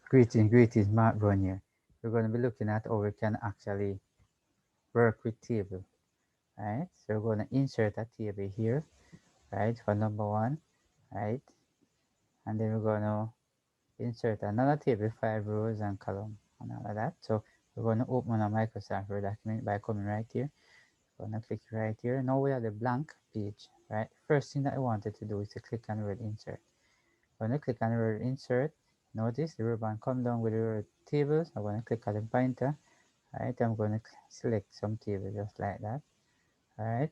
Greetings, Mark Brown here. We're going to be looking at how we can actually work with table, right? So we're going to insert a table here, right, for number one, right? And then we're going to insert another table, 5 rows and column and all of that. So we're going to open a Microsoft Word document by coming right here. We're going to click right here. Now we have the blank page, right? First thing that I wanted to do is to click on the word insert. When I click on the word insert, notice the ribbon come down with the word tables. I'm going to click on the pointer. Right, I'm going to select some table just like that. Alright,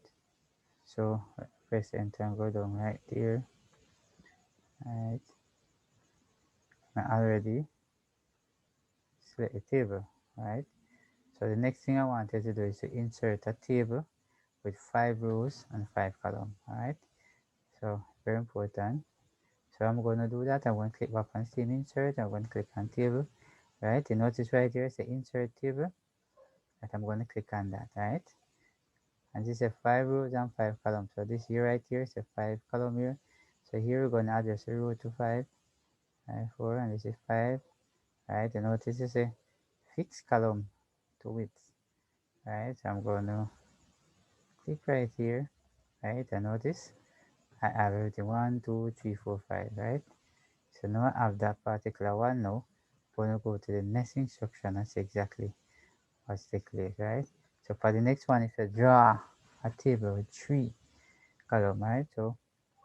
so press enter and go down right there. Alright, I already select the table. Right, so the next thing I wanted to do is to insert a table with 5 rows and 5 columns. Alright, so very important. So I'm going to do that. I'm going to click back on scene insert. I'm going to click on table. Right, you notice right here it's the insert table. Right, I'm going to click on that. Right, and this is 5 rows and 5 columns. So this here right here is a 5 column here. So here we're going to adjust the row to 5, 4, and this is 5. Right, and notice this is a fixed column to width. Right, so I'm going to click right here. Right, and notice I have everything 1, 2, 3, 4, 5. Right, so now I have that particular one. Now I'm going to go to the next instruction and see exactly what's the place. Right, so for the next one, it's a draw a table with 3 columns. Right, so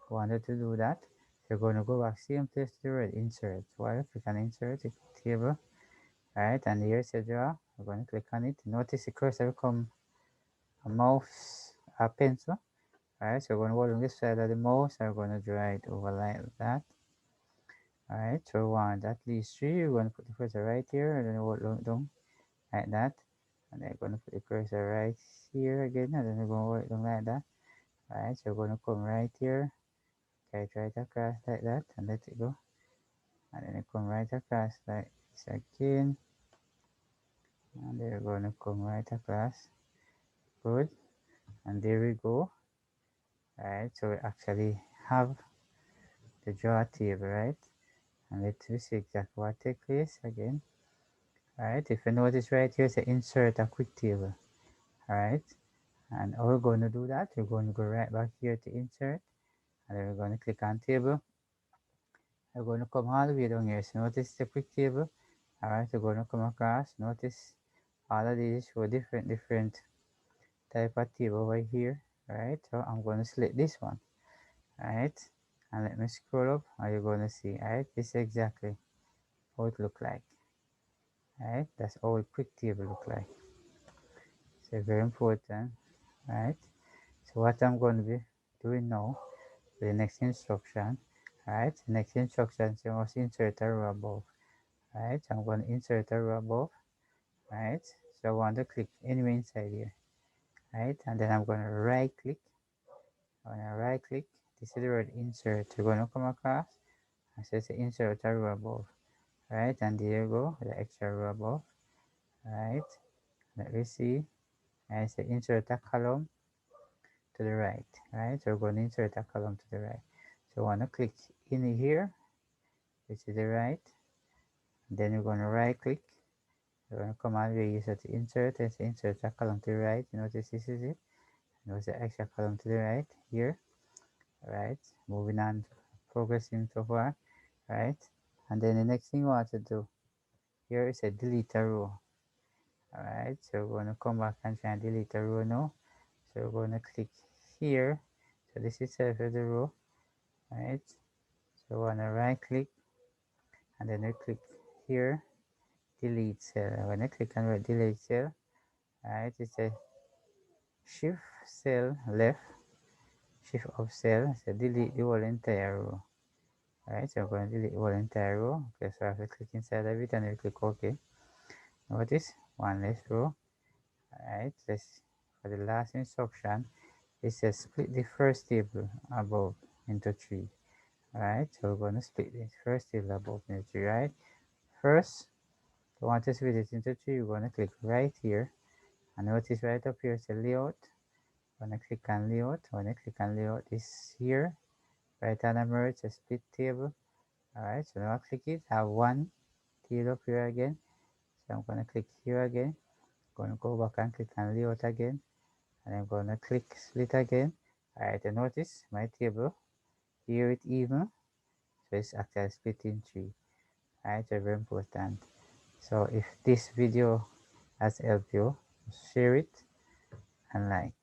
wanted to do that. So you're going to go back same place to the word insert. So while you click on insert the table, right, and here's a draw. We're going to click on it. Notice the cursor will become a mouse, a pencil. Alright, so we're going to hold on this side of the mouse and we're going to draw it over like that. Alright, so we want at least 3. We're going to put the cursor right here and then hold it down like that. And then we're going to put the cursor right here again and then we're going to hold it down like that. Alright, so we're going to come right here. Okay, try it across like that and let it go. And then you come right across like this again. And they're going to come right across. Good. And there we go. Alright, so we actually have the draw table, right? And let's see exactly what takes place again. Alright, if you notice right here, say insert a quick table. Alright, and how we're going to do that, we're going to go right back here to insert. And then we're going to click on table. We're going to come all the way down here. So notice the quick table. Alright, we're going to come across. Notice all of these show different type of table over here. Right, so I'm going to select this one. Right, and let me scroll up and you're going to see. Right, this is exactly how it look like. Right, that's how a quick table look like. So very important. Right, so what I'm going to be doing now for the next instruction. Right, the next instruction is you must insert a row above. Right, so I'm going to insert a row above. Right, so I want to click anywhere inside here. Right, and then I'm going to right click. I'm going to right click. This is the word insert. You're going to come across and so say insert a row above. Right, and there you go, the extra row above. Right, let me see. I say insert a column to the right. Right, so we're going to insert a column to the right. So I want to click in here, which is the right. Then we're going to right click. We're going to come all the way here to insert and say insert a column to the right. You notice this is it. Notice the extra column to the right here. Right, moving on, progressing so far. Right, and then the next thing we want to do here is a delete a row. Alright, so we're going to come back and try and delete a row now. So we're going to click here. So this is the row. Right, so we're going to right click and then we click here, delete cell. I'm going to click on delete cell. Alright, it's a shift cell left, shift up cell. So delete the whole entire row. Alright, so I'm going to delete the whole entire row. Okay, so I have to click inside of it and then click OK. Notice one less row. Alright, let's for the last instruction. It says split the first table above into 3. Alright, so we're going to split this first table above into 3, right? First, if you want to split it into 3, we're going to click right here. And notice right up here, it's a layout. We're going to click on layout. When I click on layout, this here, right hand merge, a split table. Alright, so now I click it, I have one scale up here again. So I'm gonna click here again, gonna go back and click on layout again, and I'm gonna click split again. Alright, you notice my table here it even, so it's actually split in three. Alright, very important. So if this video has helped you, share it and like.